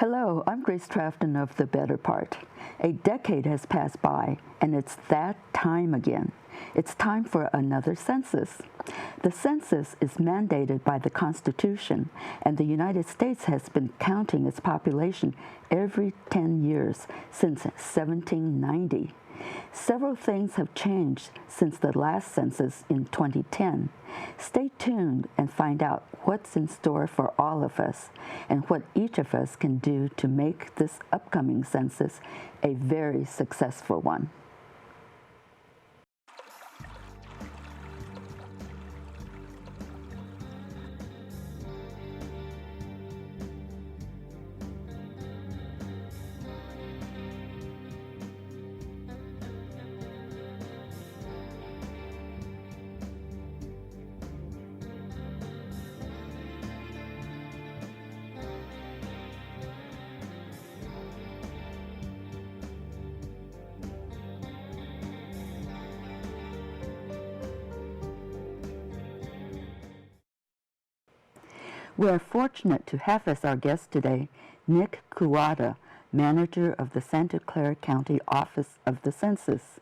Hello, I'm Grace Trafton of The Better Part. A decade has passed by, and it's that time again. It's time for another census. The census is mandated by the Constitution, and the United States has been counting its population every 10 years since 1790. Several things have changed since the last census in 2010. Stay tuned and find out what's in store for all of us and what each of us can do to make this upcoming census a very successful one. We are fortunate to have as our guest today Nick Kuwata, manager of the Santa Clara County Office of the Census.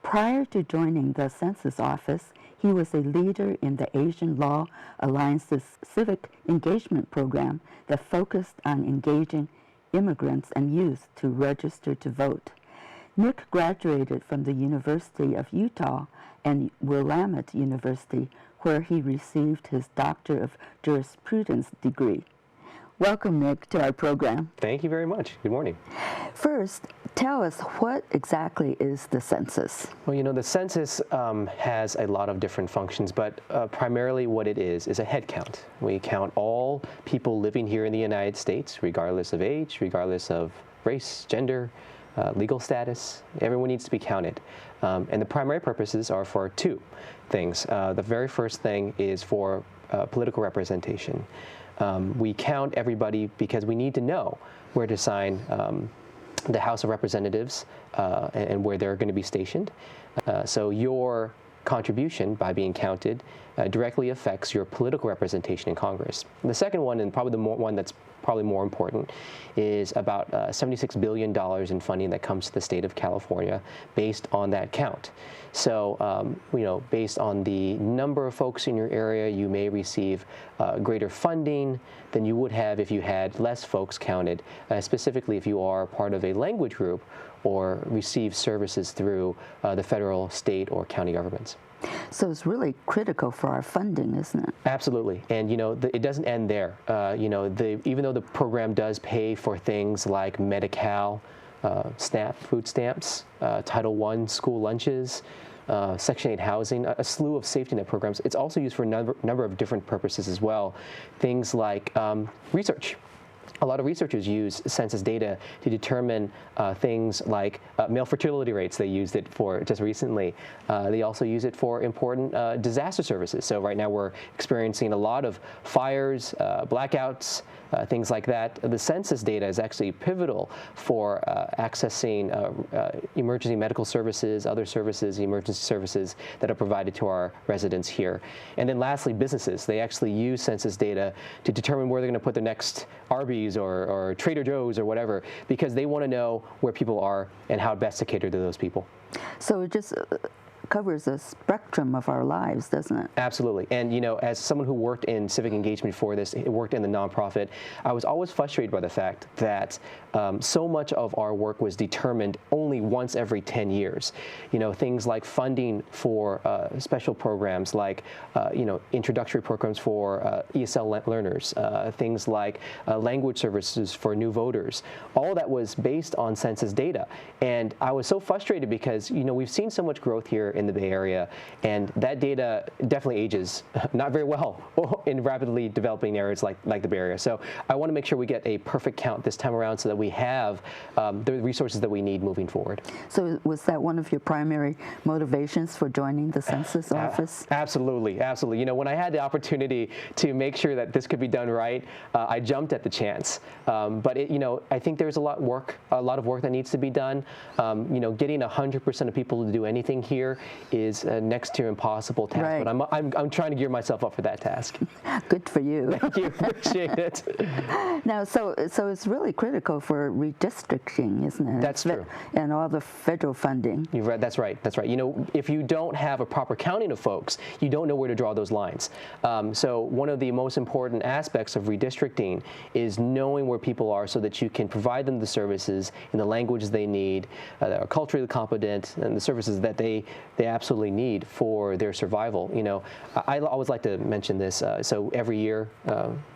Prior to joining the Census Office, he was a leader in the Asian Law Alliance's civic engagement program that focused on engaging immigrants and youth to register to vote. Nick graduated from the University of Utah and Willamette University, where he received his Doctor of Jurisprudence degree. Welcome, Nick, to our program. Thank you very much. Good morning. First, tell us, what exactly is the census? Well, you know, the census has a lot of different functions, but primarily what it is a head count. We count all people living here in the United States, regardless of age, regardless of race, gender, legal status. Everyone needs to be counted. And the primary purposes are for two things. The very first thing is for political representation. We count everybody because we need to know where to assign the House of Representatives and where they're going to be stationed. So your contribution by being counted directly affects your political representation in Congress. The second one, and probably the one that's probably more important, is about $76 billion in funding that comes to the state of California based on that count. So, you know, based on the number of folks in your area, you may receive greater funding than you would have if you had less folks counted, specifically if you are part of a language group or receive services through the federal, state, or county governments. So it's really critical for our funding, isn't it? Absolutely. And, you know, it doesn't end there. You know, even though the program does pay for things like Medi-Cal, SNAP food stamps, Title I school lunches, Section 8 housing, a slew of safety net programs, it's also used for a number of different purposes as well. Things like research. A lot of researchers use census data to determine things like male fertility rates. They used it for just recently. They also use it for important disaster services. So right now we're experiencing a lot of fires, blackouts, things like that. The census data is actually pivotal for accessing emergency medical services, other services, emergency services that are provided to our residents here. And then lastly, businesses. They actually use census data to determine where they're going to put their next Arby's or Trader Joe's or whatever, because they want to know where people are and how best to cater to those people. So it just covers a spectrum of our lives, doesn't it? Absolutely. And, you know, as someone who worked in civic engagement before this, worked in the nonprofit, I was always frustrated by the fact that so much of our work was determined only once every 10 years. You know, things like funding for special programs like, you know, introductory programs for ESL learners, things like language services for new voters. All that was based on census data. And I was so frustrated because, you know, we've seen so much growth here in the Bay Area, and that data definitely ages not very well in rapidly developing areas like the Bay Area. So I want to make sure we get a perfect count this time around so that we have the resources that we need moving forward. So was that one of your primary motivations for joining the Census Office? Absolutely, absolutely. You know, when I had the opportunity to make sure that this could be done right, I jumped at the chance. But you know, I think there's a lot of work that needs to be done. You know, getting 100% of people to do anything here is a next to impossible task. Right. But I'm trying to gear myself up for that task. Good for you. Thank you. Appreciate it. Now, so it's really critical for redistricting, isn't it? That's true. And all the federal funding. You've read, that's right. That's right. You know, if you don't have a proper counting of folks, you don't know where to draw those lines. So one of the most important aspects of redistricting is knowing where people are so that you can provide them the services in the languages they need, that are culturally competent, and the services that they absolutely need for their survival. You know, I always like to mention this. So every year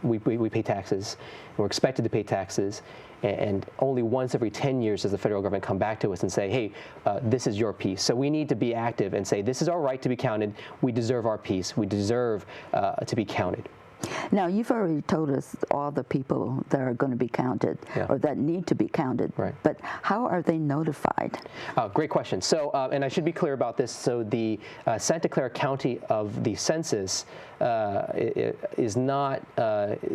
we pay taxes. We're expected to pay taxes. And only once every 10 years does the federal government come back to us and say, hey, this is your piece. So we need to be active and say, this is our right to be counted. We deserve our piece. We deserve to be counted. Now, you've already told us all the people that are going to be counted or that need to be counted. Right. But how are they notified? Great question. So, and I should be clear about this. So the Santa Clara County of the census is not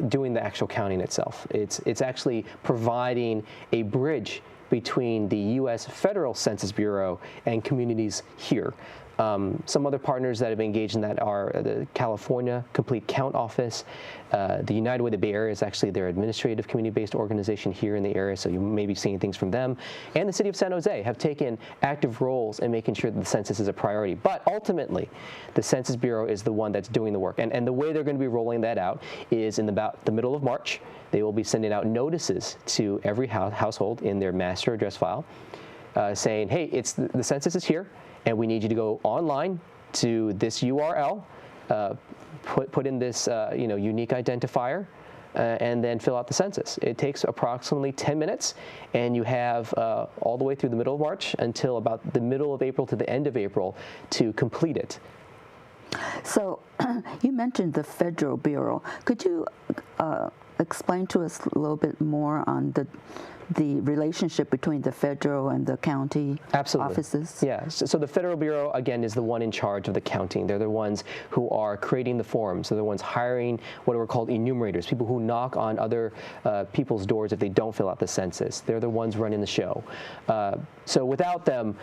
doing the actual counting itself. It's actually providing a bridge between the U.S. Federal Census Bureau and communities here. Some other partners that have been engaged in that are the California Complete Count Office. The United Way of the Bay Area is actually their administrative community-based organization here in the area, so you may be seeing things from them. And the city of San Jose have taken active roles in making sure that the census is a priority. But ultimately, the Census Bureau is the one that's doing the work. And the way they're going to be rolling that out is in about the middle of March. They will be sending out notices to every household in their master address file saying, hey, the census is here. And we need you to go online to this URL, put in this unique identifier, and then fill out the census. It takes approximately 10 minutes, and you have all the way through the middle of March until about the middle of April to the end of April to complete it. So you mentioned the Federal Bureau. Could you explain to us a little bit more on the relationship between the federal and the county offices? Yeah, so the Federal Bureau, again, is the one in charge of the counting. They're the ones who are creating the forms. They're the ones hiring what are called enumerators, people who knock on other people's doors if they don't fill out the census. They're the ones running the show. So without them,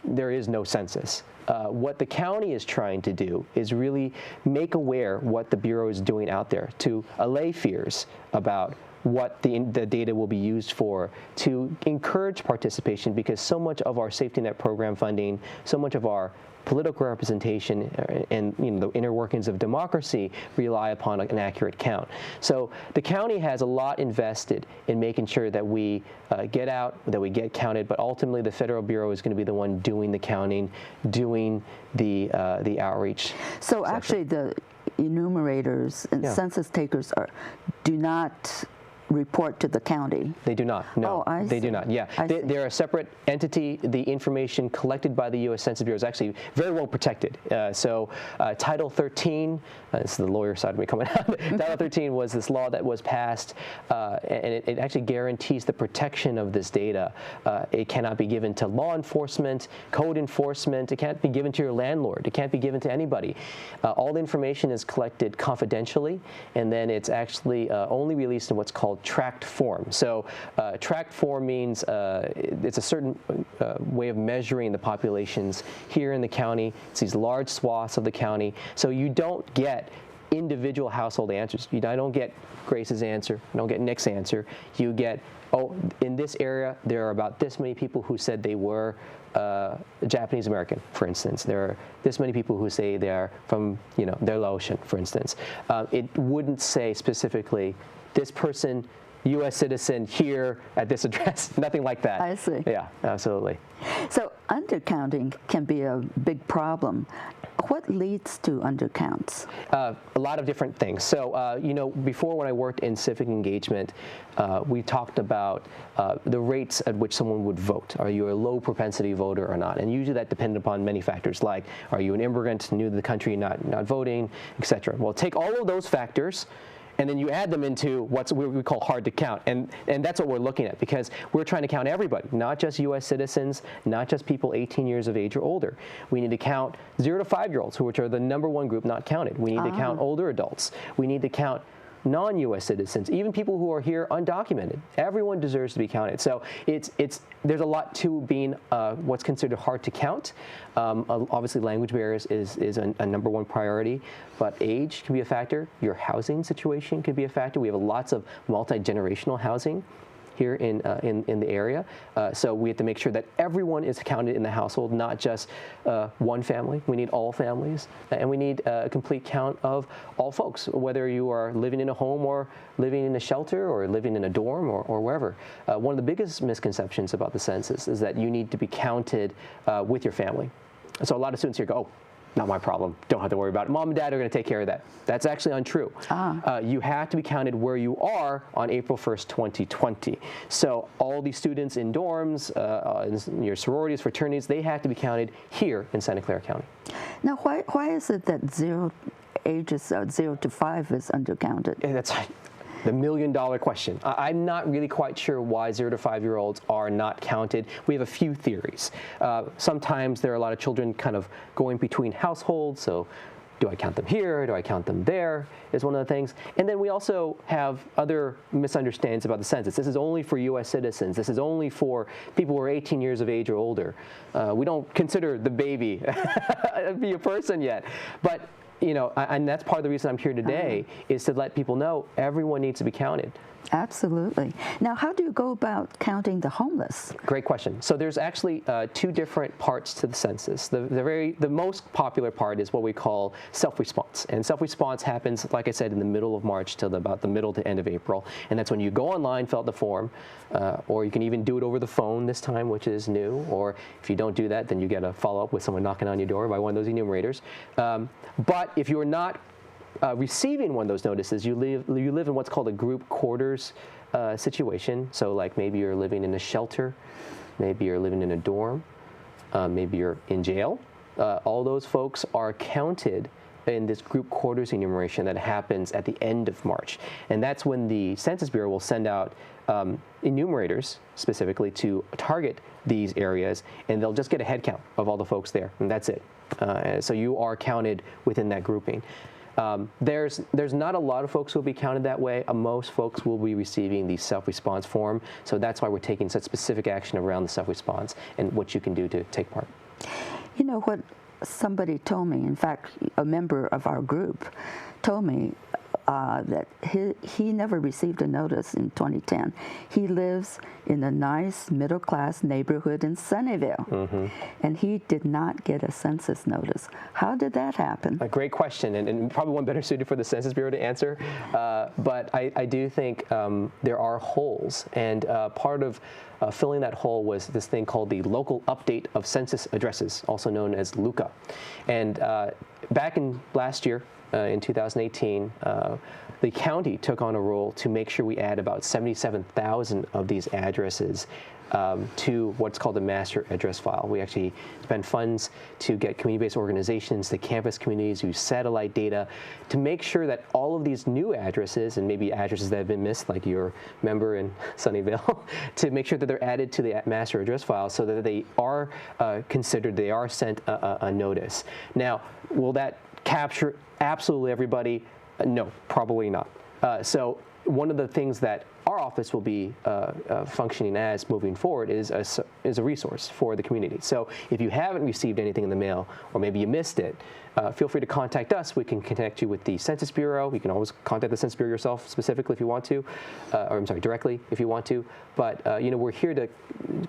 there is no census. What the county is trying to do is really make aware what the Bureau is doing out there to allay fears about what the data will be used for, to encourage participation, because so much of our safety net program funding, so much of our political representation and the inner workings of democracy rely upon an accurate count. So the county has a lot invested in making sure that we get out, that we get counted, but ultimately the Federal Bureau is going to be the one doing the counting, doing the outreach. So actually the enumerators and census takers do not report to the county? They do not, no. Oh, I see. They do not, yeah. They're a separate entity. The information collected by the U.S. Census Bureau is actually very well protected. So Title 13, this is the lawyer side of me coming out, Title 13 was this law that was passed, and it actually guarantees the protection of this data. It cannot be given to law enforcement, code enforcement. It can't be given to your landlord. It can't be given to anybody. All the information is collected confidentially, and then it's actually only released in what's called tracked form. So tracked form means it's a certain way of measuring the populations here in the county. It's these large swaths of the county. So you don't get individual household answers. I don't get Grace's answer. I don't get Nick's answer. You get, oh, in this area, there are about this many people who said they were Japanese American, for instance. There are this many people who say they're from, they're Laotian, for instance. It wouldn't say specifically, this person, U.S. citizen here at this address, nothing like that. I see. Yeah, absolutely. So undercounting can be a big problem. What leads to undercounts? A lot of different things. So, before when I worked in civic engagement, we talked about the rates at which someone would vote. Are you a low propensity voter or not? And usually that depended upon many factors, like are you an immigrant, new to the country, not voting, etc. Well, take all of those factors, and then you add them into what we call hard to count. And that's what we're looking at, because we're trying to count everybody, not just U.S. citizens, not just people 18 years of age or older. We need to count 0 to 5-year-olds, which are the #1 group not counted. We need to count older adults. We need to count non-U.S. citizens, even people who are here undocumented. Everyone deserves to be counted. So there's a lot to being what's considered hard to count. Obviously, language barriers is a number one priority, but age can be a factor. Your housing situation could be a factor. We have lots of multi-generational housing here in the area. So we have to make sure that everyone is counted in the household, not just one family. We need all families, and we need a complete count of all folks, whether you are living in a home or living in a shelter or living in a dorm or wherever. One of the biggest misconceptions about the census is that you need to be counted with your family. So a lot of students here go, oh, not my problem. Don't have to worry about it. Mom and dad are going to take care of that. That's actually untrue. You have to be counted where you are on April 1st, 2020. So all these students in dorms, in your sororities, fraternities, they have to be counted here in Santa Clara County. Now, why is it that ages 0 to 5 is undercounted? That's the million-dollar question. I'm not really quite sure why 0 to 5-year-olds are not counted. We have a few theories. Sometimes there are a lot of children kind of going between households, so do I count them here? Do I count them there? Is one of the things. And then we also have other misunderstandings about the census. This is only for U.S. citizens. This is only for people who are 18 years of age or older. We don't consider the baby to be a person yet. But you know, and that's part of the reason I'm here today, is to let people know everyone needs to be counted. Absolutely. Now, how do you go about counting the homeless? Great question. So there's actually two different parts to the census. The most popular part is what we call self-response. And self-response happens, like I said, in the middle of March till about the middle to end of April. And that's when you go online, fill out the form, or you can even do it over the phone this time, which is new. Or if you don't do that, then you get a follow-up with someone knocking on your door by one of those enumerators. But if you're not receiving one of those notices, you live in what's called a group quarters situation. So like maybe you're living in a shelter, maybe you're living in a dorm, maybe you're in jail. All those folks are counted in this group quarters enumeration that happens at the end of March. And that's when the Census Bureau will send out enumerators specifically to target these areas, and they'll just get a head count of all the folks there, and that's it. So you are counted within that grouping. There's not a lot of folks who will be counted that way. Most folks will be receiving the self-response form, so that's why we're taking such specific action around the self-response and what you can do to take part. You know what somebody told me, in fact, a member of our group told me that he never received a notice in 2010. He lives in a nice middle-class neighborhood in Sunnyvale, and he did not get a census notice. How did that happen? A great question, and probably one better suited for the Census Bureau to answer. But I do think there are holes, and part of filling that hole was this thing called the Local Update of Census Addresses, also known as LUCA. And back in last year, in 2018, the county took on a role to make sure we add about 77,000 of these addresses to what's called the master address file. We actually spend funds to get community-based organizations, the campus communities, use satellite data to make sure that all of these new addresses, and maybe addresses that have been missed, like your member in Sunnyvale, to make sure that they're added to the master address file so that they are considered, they are sent a notice. Now, will that capture absolutely everybody? No, probably not. So one of the things that our office will be functioning as moving forward is a resource for the community. So if you haven't received anything in the mail, or maybe you missed it, feel free to contact us. We can connect you with the Census Bureau. You can always contact the Census Bureau yourself specifically if you want to, or I'm sorry, directly if you want to. But you know, we're here to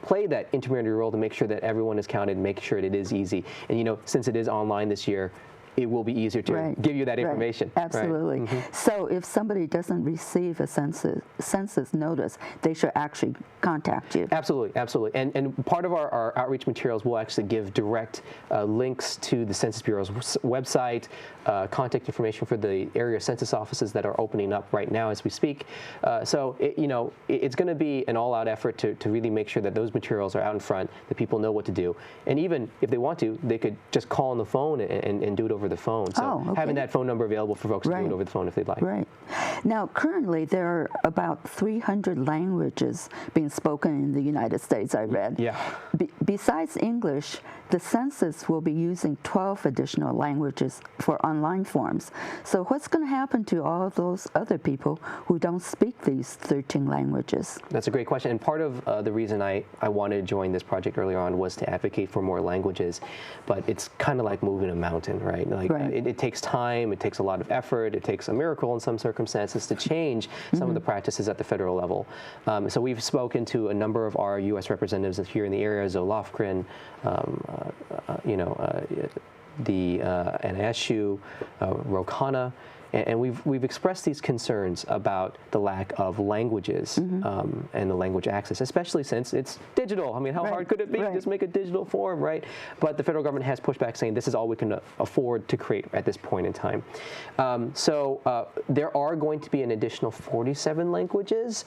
play that intermediary role to make sure that everyone is counted, and make sure that it is easy. And you know, since it is online this year, it will be easier to give you that information. Right. Absolutely. Right. So if somebody doesn't receive a census notice, they should actually contact you. Absolutely, absolutely. And part of our outreach materials will actually give direct links to the Census Bureau's website, contact information for the area census offices that are opening up right now as we speak. So it's going to be an all-out effort to really make sure that those materials are out in front, that people know what to do. And even if they want to, they could just call on the phone and do it over over the phone. So okay. having that phone number available for folks to do it over the phone if they'd like. Right. Now, currently, there are about 300 languages being spoken in the United States, I read. Yeah. Besides English, the census will be using 12 additional languages for online forms. So what's going to happen to all of those other people who don't speak these 13 languages? That's a great question. And part of the reason I wanted to join this project earlier on was to advocate for more languages. But it's kind of like moving a mountain, right? Like it takes time, it takes a lot of effort, it takes a miracle in some circumstances to change some of the practices at the federal level. So we've spoken to a number of our U.S. representatives here in the area, Zoe Lofgren, the NSU, Rokana, and we've expressed these concerns about the lack of languages and the language access, especially since it's digital. I mean, how hard could it be? Just make a digital form, right? But the federal government has pushed back, saying this is all we can afford to create at this point in time. So there are going to be an additional 47 languages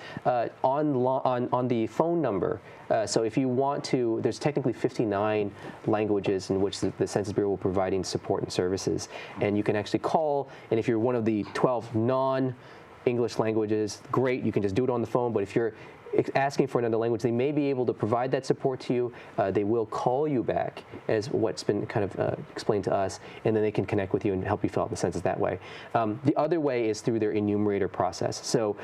on the phone number. So if you want to, there's technically 59 languages in which the Census Bureau will be providing support and services. And you can actually call, and if you're one of the 12 non-English languages, great, you can just do it on the phone. But if you're asking for another language, they may be able to provide that support to you. They will call you back, as what's been kind of explained to us, and then they can connect with you and help you fill out the census that way. The other way is through their enumerator process. So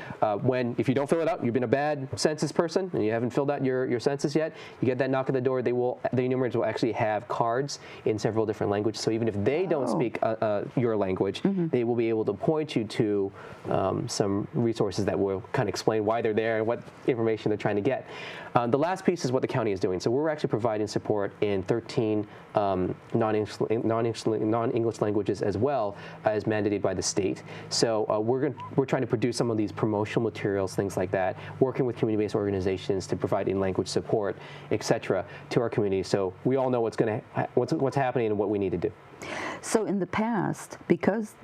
if you don't fill it out, you've been a bad census person and you haven't filled out your census yet, you get that knock at the door, the enumerators will actually have cards in several different languages. So even if they don't speak your language, they will be able to point you to some resources that will kind of explain why they're there and what information they're trying to get. The last piece is what the county is doing. So we're actually providing support in 13 non-English languages as well as mandated by the state. So we're trying to produce some of these promotional materials, things like that, working with community-based organizations to provide in-language support, etc., to our community. So we all know what's happening and what we need to do. So in the past, because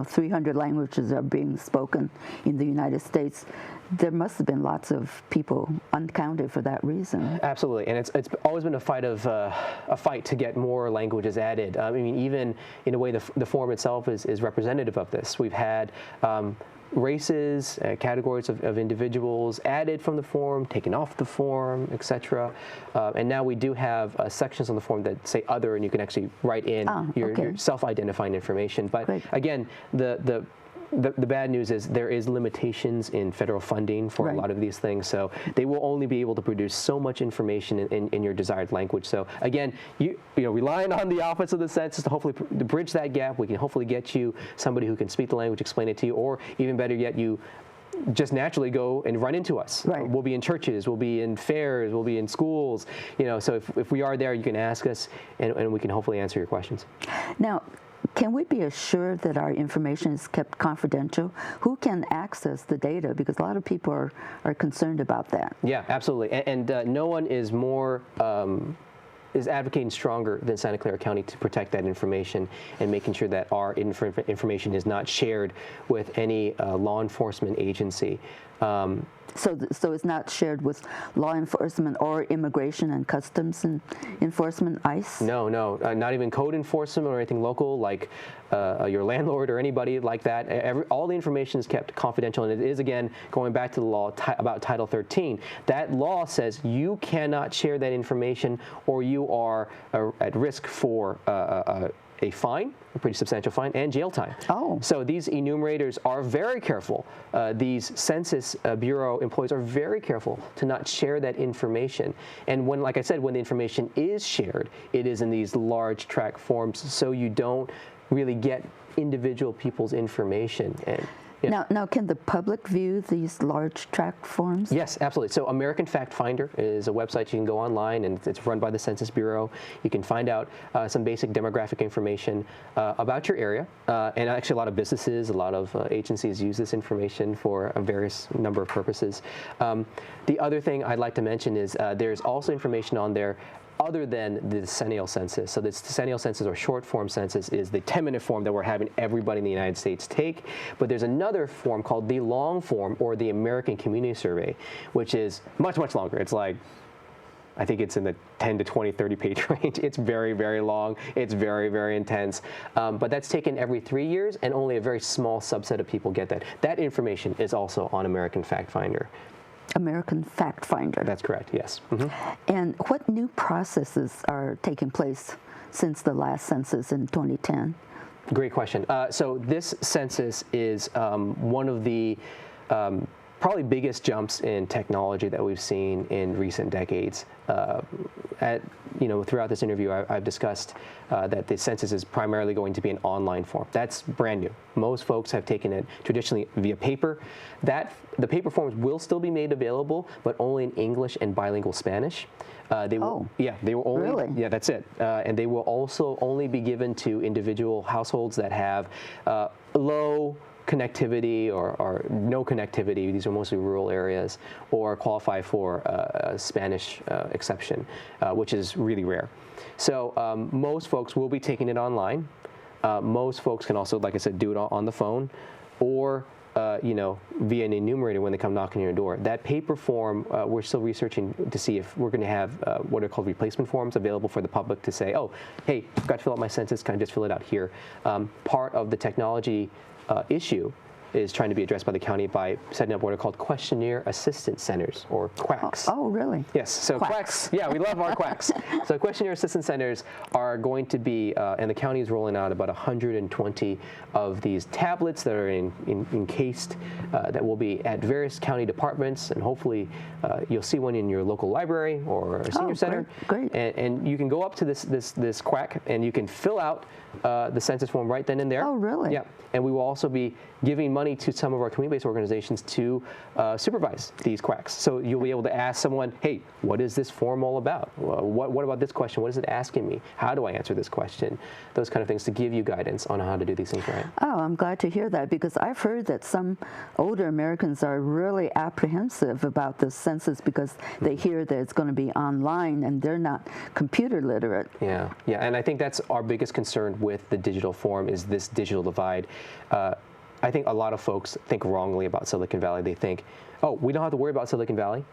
300 languages are being spoken in the United States, there must have been lots of people uncounted for that reason. Absolutely, and it's always been a fight to get more languages added. I mean, even in a way, the form itself is representative of this. We've had races, categories of individuals added from the form, taken off the form, etc. And now we do have sections on the form that say other, and you can actually write in your self-identifying information. But again, the bad news is there is limitations in federal funding for a lot of these things, so they will only be able to produce so much information in your desired language. So again, you relying on the Office of the Census to hopefully to bridge that gap. We can hopefully get you somebody who can speak the language, explain it to you, or even better yet, you just naturally go and run into us. We'll be in churches, we'll be in fairs, we'll be in schools. So if we are there, you can ask us, and we can hopefully answer your questions. Now, can we be assured that our information is kept confidential? Who can access the data? Because a lot of people are concerned about that. Yeah, absolutely. And no one is more is advocating stronger than Santa Clara County to protect that information and making sure that our information is not shared with any law enforcement agency. So it's not shared with law enforcement or immigration and customs and enforcement, ICE? No, not even code enforcement or anything local like your landlord or anybody like that. All the information is kept confidential, and it is, again, going back to the law about Title 13. That law says you cannot share that information or you are at risk for a fine, a pretty substantial fine, and jail time. So these enumerators are very careful. These Census Bureau employees are very careful to not share that information. And when, like I said, when the information is shared, it is in these large tract forms, so you don't really get individual people's information. And Now, can the public view these large tract forms? Yes, absolutely. So American Factfinder is a website you can go online, and it's run by the Census Bureau. You can find out some basic demographic information about your area. And actually a lot of businesses, a lot of agencies use this information for a various number of purposes. The other thing I'd like to mention is there's also information on there other than the decennial census. So the decennial census, or short form census, is the 10-minute form that we're having everybody in the United States take. But there's another form called the long form, or the American Community Survey, which is much, much longer. It's like I think it's in the 10 to 20, 30 page range. It's very, very long. It's very, very intense. But that's taken every 3 years, and only a very small subset of people get that. That information is also on American Factfinder. American Factfinder. That's correct, yes. And what new processes are taking place since the last census in 2010? Great question. So this census is one of the probably biggest jumps in technology that we've seen in recent decades. Throughout this interview, I've discussed that the census is primarily going to be an online form. That's brand new. Most folks have taken it traditionally via paper. The paper forms will still be made available, but only in English and bilingual Spanish. They will only. Really? Yeah, that's it. And they will also only be given to individual households that have low connectivity or no connectivity. These are mostly rural areas, or qualify for a Spanish exception, which is really rare. So most folks will be taking it online. Most folks can also, like I said, do it on the phone, or via an enumerator when they come knocking on your door. That paper form, we're still researching to see if we're going to have what are called replacement forms available for the public to say, oh, hey, I've got to fill out my census, can I just fill it out here? Part of the technology issue is trying to be addressed by the county by setting up what are called Questionnaire Assistance Centers, or QACs. Oh, really? Yes, so QACs, yeah, we love our QACs. So Questionnaire Assistance Centers are going to be, and the county is rolling out about 120 of these tablets that are encased, that will be at various county departments, and hopefully you'll see one in your local library or a senior center. Great. And you can go up to this QAC, and you can fill out the census form right then and there. Oh, really? Yeah. And we will also be giving money to some of our community-based organizations to supervise these QACs. So you'll be able to ask someone, hey, what is this form all about? What about this question? What is it asking me? How do I answer this question? Those kind of things to give you guidance on how to do these things right. Oh, I'm glad to hear that, because I've heard that some older Americans are really apprehensive about the census because they hear that it's going to be online and they're not computer literate. Yeah, and I think that's our biggest concern with the digital form, is this digital divide. I think a lot of folks think wrongly about Silicon Valley. They think, oh, we don't have to worry about Silicon Valley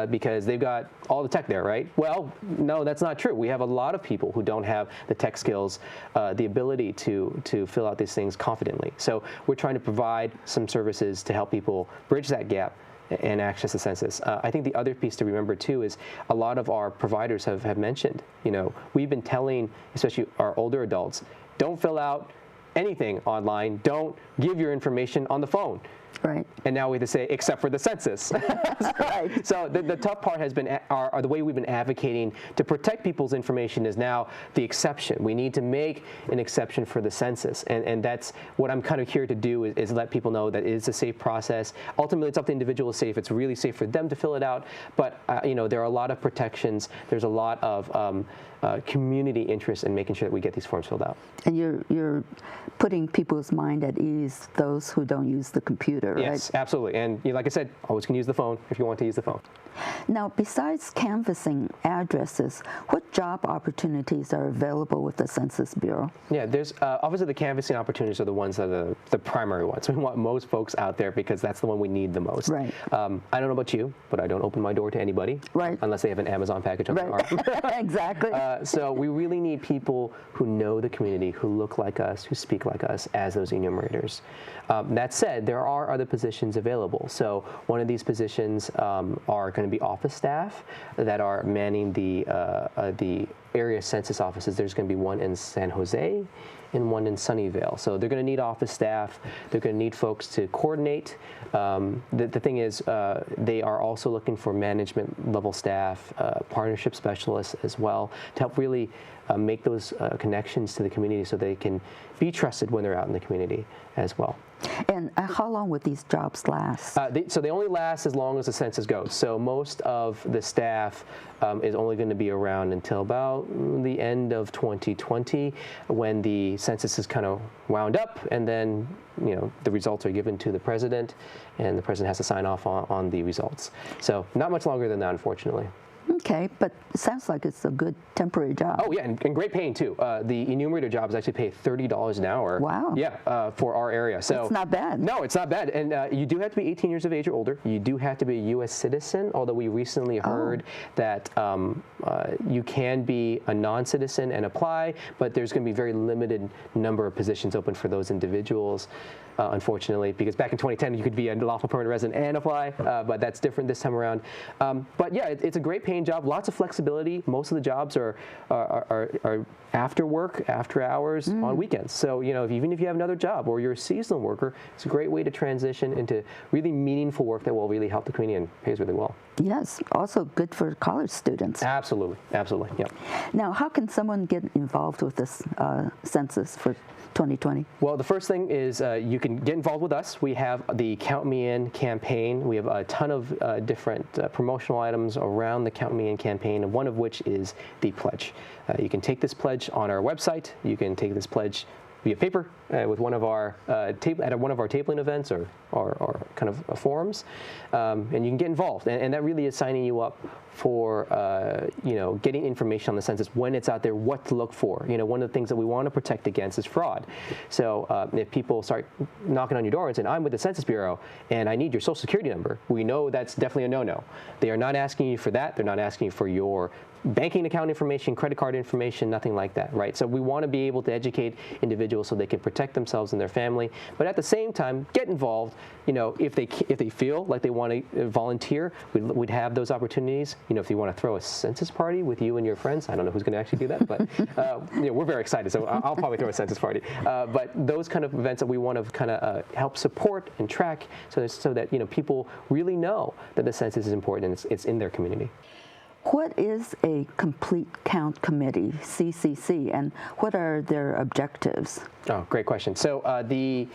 because they've got all the tech there, right? Well, no, that's not true. We have a lot of people who don't have the tech skills, the ability to fill out these things confidently. So we're trying to provide some services to help people bridge that gap and access the census. I think the other piece to remember too is a lot of our providers have mentioned, we've been telling, especially our older adults, don't fill out anything online, don't give your information on the phone. Right. And now we have to say, except for the census. Right. So the tough part has been, the way we've been advocating to protect people's information is now the exception. We need to make an exception for the census. And that's what I'm kind of here to do, is let people know that it is a safe process. Ultimately, it's up to the individual to say if it's really safe for them to fill it out. But, there are a lot of protections. There's a lot of community interest in making sure that we get these forms filled out. And you're putting people's mind at ease, those who don't use the computer, right? Yes, absolutely. And like I said, always can use the phone if you want to use the phone. Now, besides canvassing addresses, what job opportunities are available with the Census Bureau? Yeah, there's obviously the canvassing opportunities are the ones that are the primary ones. We want most folks out there because that's the one we need the most. Right. I don't know about you, but I don't open my door to anybody. Right. Unless they have an Amazon package on their arm. Exactly. So we really need people who know the community, who look like us, who speak like us as those enumerators. That said, there are other positions available. So one of these positions are going to be office staff that are manning the area census offices. There's going to be one in San Jose and one in Sunnyvale. So they're going to need office staff. They're going to need folks to coordinate. The thing is, they are also looking for management level staff, partnership specialists as well, to help really make those connections to the community so they can be trusted when they're out in the community as well. And how long would these jobs last? So they only last as long as the census goes. So most of the staff is only going to be around until about the end of 2020, when the census is kind of wound up, and then the results are given to the president, and the president has to sign off on the results. So not much longer than that, unfortunately. Okay, but it sounds like it's a good temporary job. Oh yeah, and great paying too. The enumerator jobs actually pay $30 an hour. Wow. Yeah, for our area. So it's not bad. No, it's not bad. And you do have to be 18 years of age or older. You do have to be a U.S. citizen, although we recently heard that you can be a non-citizen and apply, but there's going to be very limited number of positions open for those individuals. Unfortunately, because back in 2010 you could be a lawful permanent resident and apply, but that's different this time around. But yeah, it's a great paying job, lots of flexibility. Most of the jobs are after work, after hours, on weekends. So even if you have another job or you're a seasonal worker, it's a great way to transition into really meaningful work that will really help the community and pays really well. Yes, also good for college students. Absolutely, absolutely, yeah. Now, how can someone get involved with this census for 2020? Well, the first thing is you can get involved with us. We have the Count Me In campaign. We have a ton of different promotional items around the Count Me In campaign, and one of which is the pledge. You can take this pledge on our website. You can take this pledge via paper with one of our at one of our tabling events or kind of forums, and you can get involved. And that really is signing you up for getting information on the census when it's out there, what to look for. One of the things that we want to protect against is fraud. So if people start knocking on your door and saying, "I'm with the Census Bureau and I need your Social Security number," we know that's definitely a no-no. They are not asking you for that. They're not asking you for your banking account information, credit card information, nothing like that, right? So we want to be able to educate individuals so they can protect themselves and their family, but at the same time, get involved. If they feel like they want to volunteer, we'd have those opportunities. If you want to throw a census party with you and your friends, I don't know who's going to actually do that, but we're very excited, so I'll probably throw a census party. But those kind of events that we want to kind of help support and track so that people really know that the census is important and it's in their community. What is a Complete Count Committee, CCC, and what are their objectives? Oh, great question. So the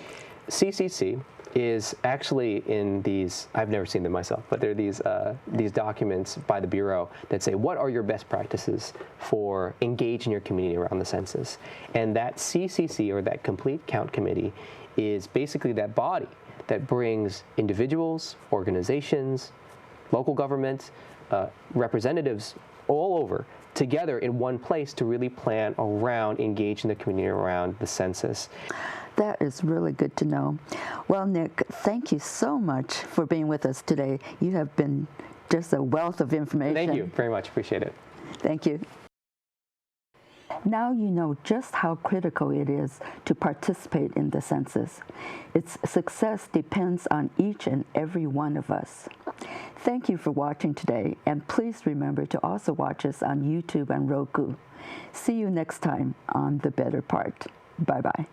CCC is actually in these, I've never seen them myself, but they're these documents by the Bureau that say, what are your best practices for engaging your community around the census? And that CCC, or that Complete Count Committee, is basically that body that brings individuals, organizations, local government, representatives all over together in one place to really plan around engaging the community around the census. That is really good to know. Well, Nick, thank you so much for being with us today. You have been just a wealth of information. Thank you very much. Appreciate it. Thank you. Now you know just how critical it is to participate in the census. Its success depends on each and every one of us. Thank you for watching today, and please remember to also watch us on YouTube and Roku. See you next time on The Better Part. Bye-bye.